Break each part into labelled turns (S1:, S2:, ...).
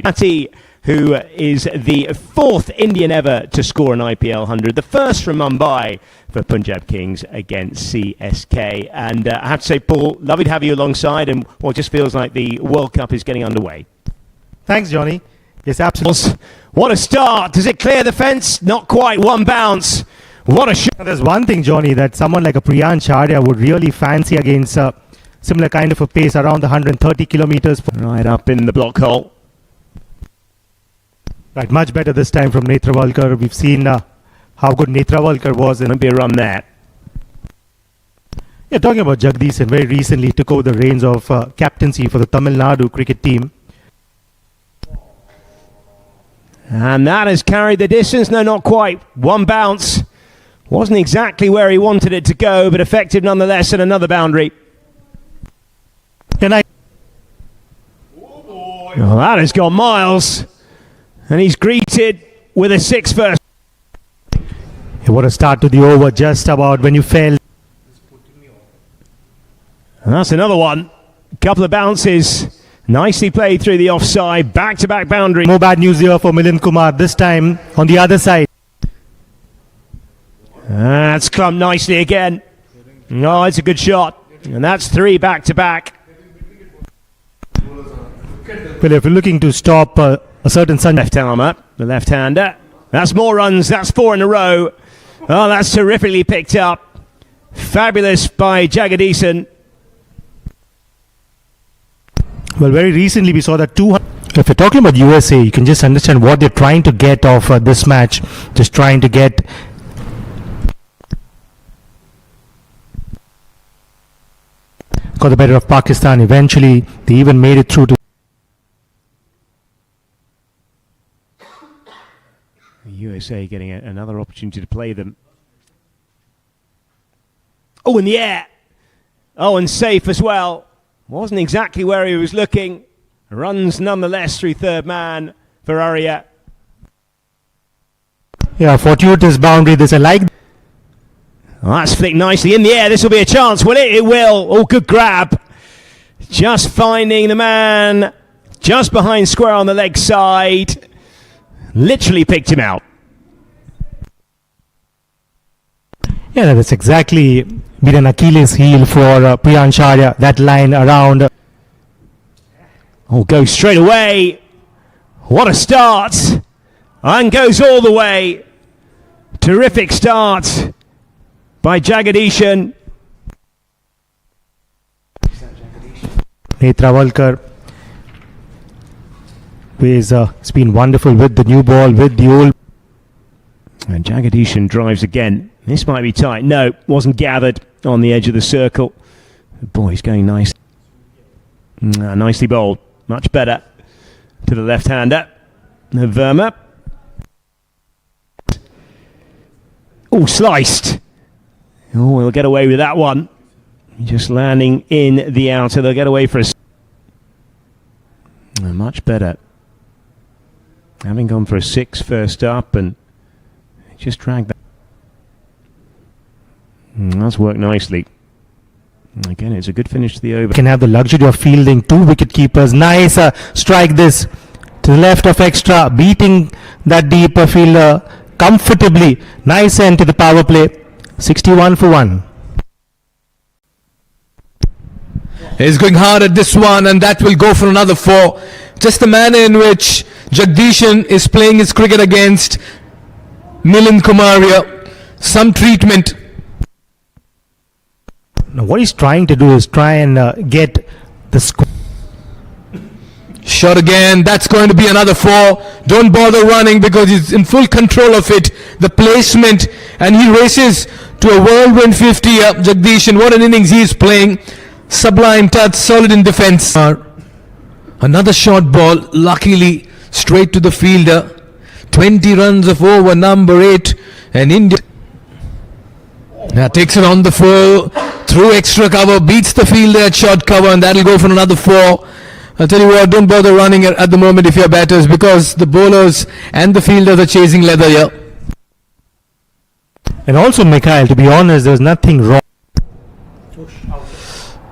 S1: Stadium. Who is the 4th Indian ever to score an IPL 100, the first from Mumbai for Punjab Kings against CSK. And I have to say, Paul, lovely to have you alongside, and it just feels like the World Cup is getting underway.
S2: Thanks, Johnny. Yes, absolutely.
S1: What a start. Does it clear the fence? Not quite. One bounce. What a shot.
S2: There's one thing, Johnny, that someone like a Priyan Charya would really fancy against similar kind of a pace around the 130 kilometers.
S1: Right up in the block hole.
S2: Right, much better this time from Netravalkar. We've seen how good Netravalkar was.
S1: Might be a run there.
S2: Yeah, talking about Jagdishan, very recently took over the reins of captaincy for the Tamil Nadu cricket team.
S1: And that has carried the distance. No, not quite. One bounce. Wasn't exactly where he wanted it to go, but effective nonetheless, and another boundary.
S2: And
S1: well, that has gone miles. And he's greeted with a 6 first.
S2: What a start to the over, just about when you fell.
S1: And that's another one. Couple of bounces. Nicely played through the offside. Back-to-back boundary.
S2: No bad news here for Milind Kumar, this time on the other side.
S1: That's clumped nicely again. Oh, it's a good shot. And that's 3 back-to-back.
S2: Well, if you're looking to stop a certain
S1: left armour, the left-hander. That's more runs. That's 4 in a row. Oh, that's terrifically picked up. Fabulous by Jagdishan.
S2: Well, very recently we saw that 200. If you're talking about USA, you can just understand what they're trying to get off this match. Just trying to get got the better of Pakistan. Eventually, they even made it through to
S1: USA getting another opportunity to play them. Oh, in the air. Oh, and safe as well. Wasn't exactly where he was looking. Runs nonetheless through third man for Arya.
S2: Yeah, fortuitous boundary. There's a like.
S1: Oh, that's flicked nicely in the air. This will be a chance, will it? It will. Oh, good grab. Just finding the man just behind square on the leg side. Literally picked him out.
S2: Yeah, that's exactly been an Achilles heel for Priyan Charya. That line around.
S1: Oh, goes straight away. What a start. And goes all the way. Terrific start by Jagdishan.
S2: Netravalkar. It's been wonderful with the new ball, with the old.
S1: And Jagdishan drives again. This might be tight. No, wasn't gathered on the edge of the circle. Boy, he's going nice. Nicely bowled. Much better to the left-hander. Verma. Oh, sliced. Oh, we'll get away with that one. Just landing in the outer. They'll get away for us. Much better. Having gone for a 6 first up and just dragged that. That's worked nicely. Again, it's a good finish to the over.
S2: Can have the luxury of fielding 2 wicket keepers. Nice strike this to the left of extra, beating that deeper fielder comfortably. Nice end to the power play. 61 for 1.
S3: He's going hard at this one, and that will go for another 4. Just the manner in which Jagdishan is playing his cricket against Milind Kumar here. Some treatment.
S2: Now what he's trying to do is try and get the score.
S3: Shot again. That's going to be another 4. Don't bother running because he's in full control of it. The placement, and he races to a whirlwind 50 here. Jagdishan, what an innings he is playing. Sublime touch, solid in defense. Another short ball, luckily straight to the fielder. 20 runs of over, number 8, and India now takes it on the full through extra cover, beats the fielder at short cover, and that'll go for another 4. I'll tell you what, don't bother running at the moment if you're batters, because the bowlers and the fielders are chasing leather here.
S2: And also, Mikhail, to be honest, there's nothing wrong.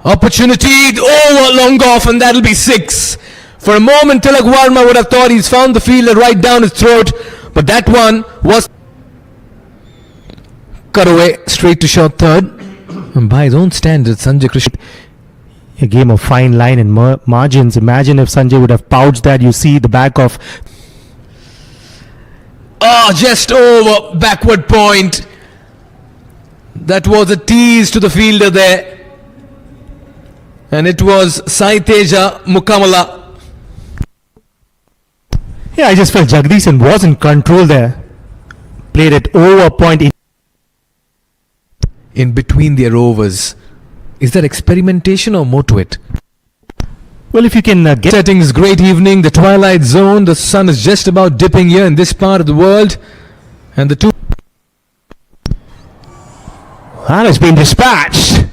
S3: Opportunity over, long off, and that'll be 6. For a moment, Tilak Varma would have thought he's found the fielder right down his throat, but that one was cut away straight to short third. And by his own standards, Sanjay Krishna.
S2: A game of fine line and margins. Imagine if Sanjay would have pouched that. You see the back of.
S3: Oh, just over backward point. That was a tease to the fielder there. And it was Saiteja muqabla.
S2: Yeah, I just felt Jagdishan was in control there. Played it over point.
S3: In between their overs. Is there experimentation or more to it?
S2: Well, if you can get.
S3: Settings, great evening, the twilight zone, the sun is just about dipping here in this part of the world. And the two.
S1: That has been dispatched.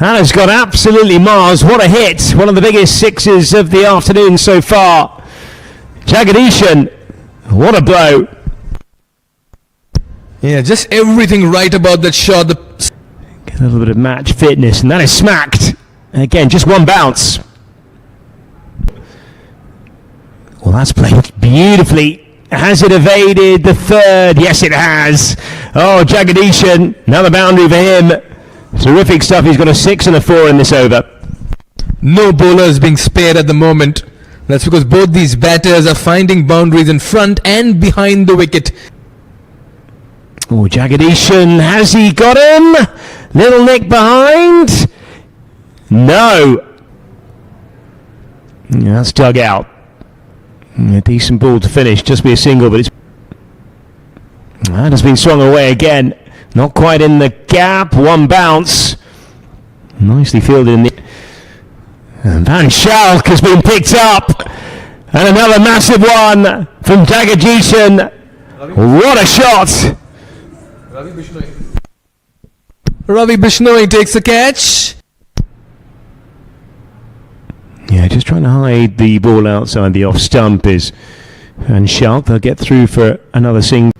S1: That has got absolutely Mars. What a hit. One of the biggest sixes of the afternoon so far. Jagdishan, what a blow.
S3: Yeah, just everything right about that shot.
S1: Get a little bit of match fitness, and that is smacked. Again, just one bounce. Well, that's played beautifully. Has it evaded the third? Yes, it has. Oh, Jagdishan, another boundary for him. Terrific stuff. He's got a 6 and a 4 in this over.
S3: No bowlers being spared at the moment. That's because both these batters are finding boundaries in front and behind the wicket.
S1: Oh, Jagdishan, has he got him? Little nick behind? No. Yeah, that's dug out. A decent ball to finish, just be a single, but that has been swung away again. Not quite in the gap, one bounce. Nicely fielded in the... And Van Schalk has been picked up. And another massive one from Jagdishan. What a shot!
S3: Ravi Bishnoi takes the catch.
S1: Yeah, just trying to hide the ball outside the off stump is Van Schalk. They'll get through for another single.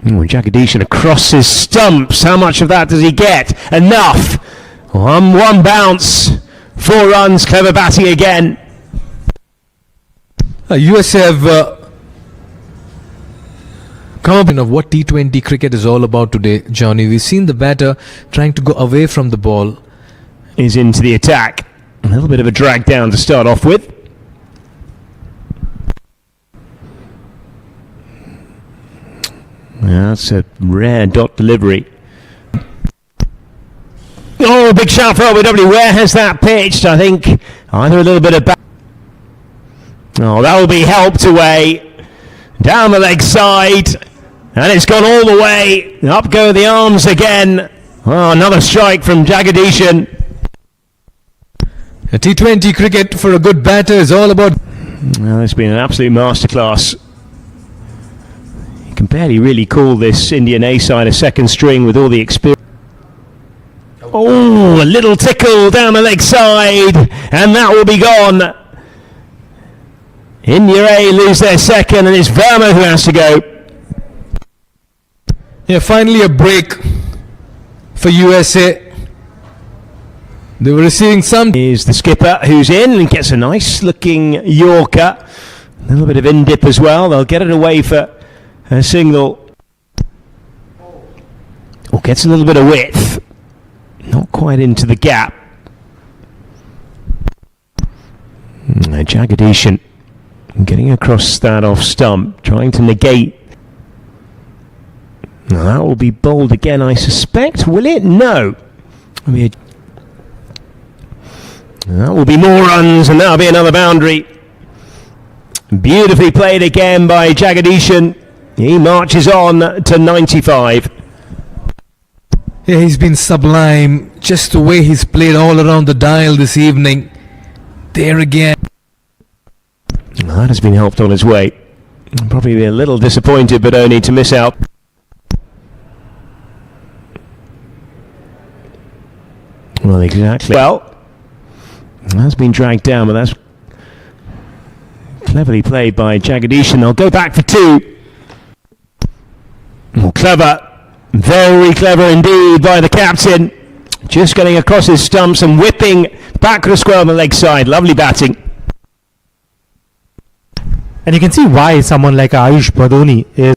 S1: Oh, Jagdishan across his stumps. How much of that does he get? Enough. One bounce. 4 runs. Clever batting again.
S3: USA have come up of what T20 cricket is all about today, Johnny. We've seen the batter trying to go away from the ball.
S1: Is into the attack. A little bit of a drag down to start off with. That's a rare dot delivery. Oh, big shout for LBW. Where has that pitched? I think either a little bit of back. Oh, that will be helped away. Down the leg side. And it's gone all the way. Up go the arms again. Oh, another strike from Jagdishan.
S3: A T20 cricket for a good batter is all about...
S1: Well, it's been an absolute masterclass. You can barely really call this Indian A side a second string with all the experience. Oh, a little tickle down the leg side, and that will be gone. India A lose their second, and it's Verma who has to go.
S3: Yeah, finally a break for USA. They were receiving some...
S1: Is the skipper who's in and gets a nice looking Yorker. A little bit of in-dip as well. They'll get it away for a single. Oh, gets a little bit of width. Not quite into the gap. Jagdishan getting across that off stump, trying to negate. Now that will be bowled again, I suspect. Will it? No. That will be more runs, and that'll be another boundary. Beautifully played again by Jagdishan. He marches on to 95.
S3: Yeah, he's been sublime. Just the way he's played all around the dial this evening. There again.
S1: That has been helped on his way. Probably be a little disappointed, but only to miss out. Well, exactly. Well, that's been dragged down, but that's cleverly played by Jagdishan. They'll go back for 2. Oh, clever. Very clever indeed by the captain. Just getting across his stumps and whipping back to the square on the leg side. Lovely batting.
S2: And you can see why someone like Ayush Badoni is.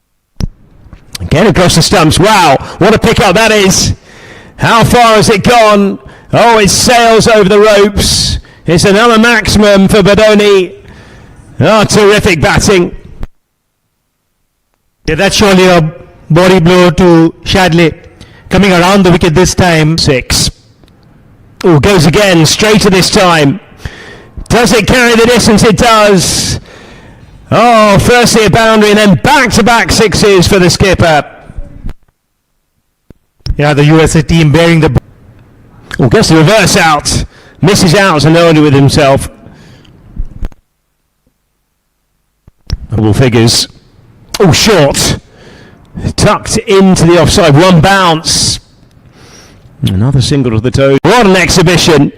S1: Again across the stumps. Wow, what a pickup that is. How far has it gone? Oh, it sails over the ropes. It's another maximum for Badoni. Oh, terrific batting.
S2: Yeah, that's surely a body blow to Shadley. Coming around the wicket this time.
S1: 6. Oh, goes again, straighter this time. Does it carry the distance? It does. Oh, firstly a boundary and then back-to-back sixes for the skipper.
S2: Yeah, the USA team bearing the.
S1: Oh, gets the reverse out. Misses out and only with himself. Double figures. Oh, short. Tucked into the offside. One bounce. Another single to the toe. What an exhibition.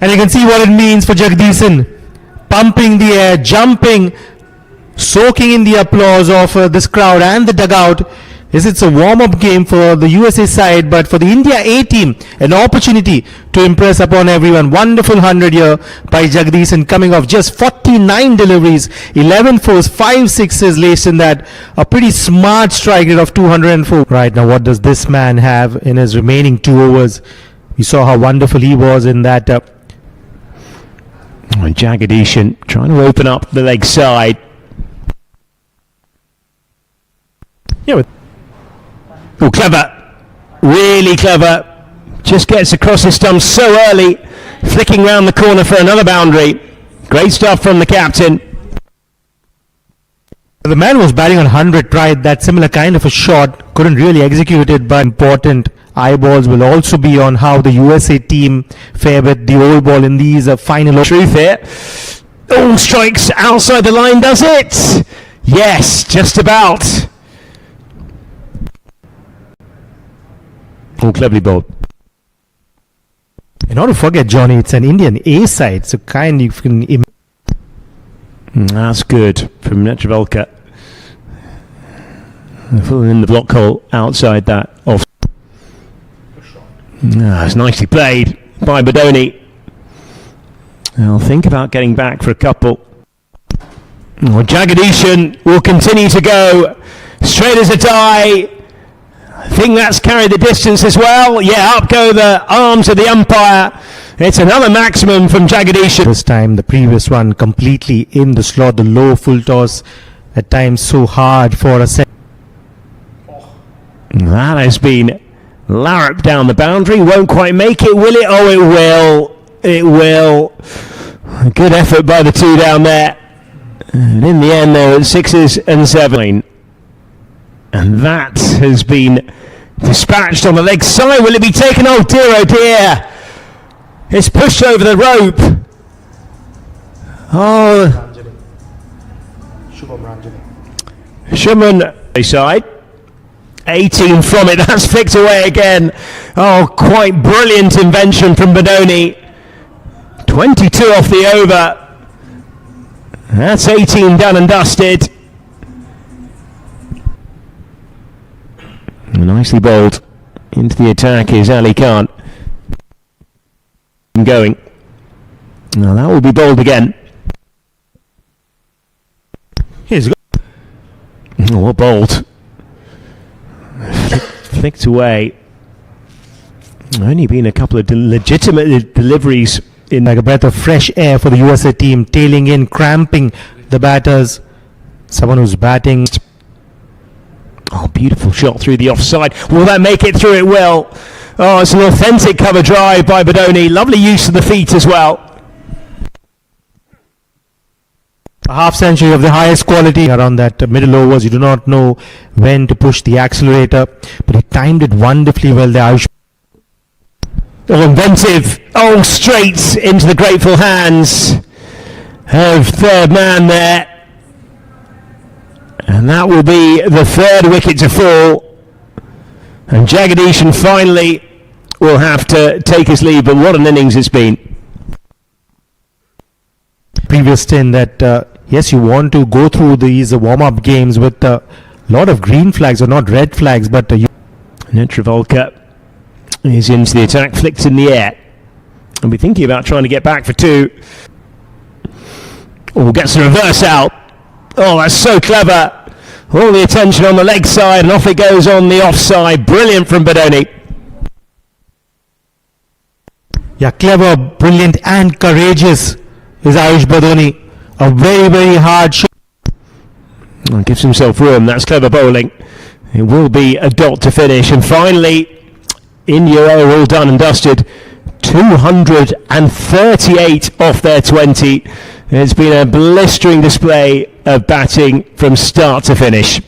S2: And you can see what it means for Jagdeesan. Pumping the air, jumping, soaking in the applause of this crowd and the dugout. It's a warm-up game for the USA side, but for the India A team, an opportunity to impress upon everyone. Wonderful 100 here by Jagdeesan, coming off just 49 deliveries, 11 fours, 5 sixes laced in that. A pretty smart strike rate of 204. Right now, what does this man have in his remaining 2 overs? We saw how wonderful he was in that.
S1: Jagdeesan trying to open up the leg side.
S2: Yeah.
S1: Oh, clever. Really clever. Just gets across his stumps so early. Flicking round the corner for another boundary. Great stuff from the captain.
S2: The man was batting on 100, tried that similar kind of a shot. Couldn't really execute it, but important eyeballs will also be on how the USA team fare with the old ball in these final.
S1: Truth here. Oh, strikes outside the line, does it? Yes, just about. Oh, cleverly bowled.
S2: And not to forget, Johnny, it's an Indian A side, so kind you can.
S1: That's good from Netravalka. Filling in the block hole outside that off. It's nicely played by Badoni. I'll think about getting back for a couple. Oh, Jagdeesan will continue to go straight as a die. I think that's carried the distance as well. Yeah, up go the arms of the umpire. It's another maximum from Jagdeesan.
S2: This time, the previous one completely in the slot, the low full toss. At times, so hard for a set.
S1: That has been larruped down the boundary. Won't quite make it, will it? Oh, it will. It will. Good effort by the two down there. And in the end, they're at 6s and 7. And that has been dispatched on the leg side. Will it be taken? Oh dear, oh dear. It's pushed over the rope. Oh. Shuman side. 18 from it. That's flicked away again. Oh, quite brilliant invention from Badoni. 22 off the over. That's 18 done and dusted. Nicely bowled into the attack is Ali Khan. Going. Now that will be bowled again.
S2: Here's
S1: Oh, what bowled. Flicked away. Only been a couple of legitimate deliveries in.
S2: like a breath of fresh air for the USA team, tailing in, cramping the batters. Someone who's batting.
S1: Oh, beautiful shot through the offside. Will that make it through? It will. Oh, it's an authentic cover drive by Badoni. Lovely use of the feet as well.
S2: A half century of the highest quality around that middle overs. You do not know when to push the accelerator, but he timed it wonderfully well there.
S1: Oh, inventive. Oh, straight into the grateful hands of third man there. And that will be the third wicket to fall. And Jagdeesan finally will have to take his leave, but what an innings it's been.
S2: Previous stint that, yes, you want to go through these warm-up games with a lot of green flags, or not red flags, but
S1: Netravalka is into the attack, flicked in the air. And we're thinking about trying to get back for 2. Oh, gets the reverse out. Oh, that's so clever. All the attention on the leg side, and off it goes on the offside. Brilliant from Badoni.
S2: Yeah, clever, brilliant and courageous is Ayush Badoni. A very, very hard shot.
S1: Oh, gives himself room. That's clever bowling. It will be a dot to finish. And finally, India are all done and dusted. 238 off their 20. It's been a blistering display of batting from start to finish.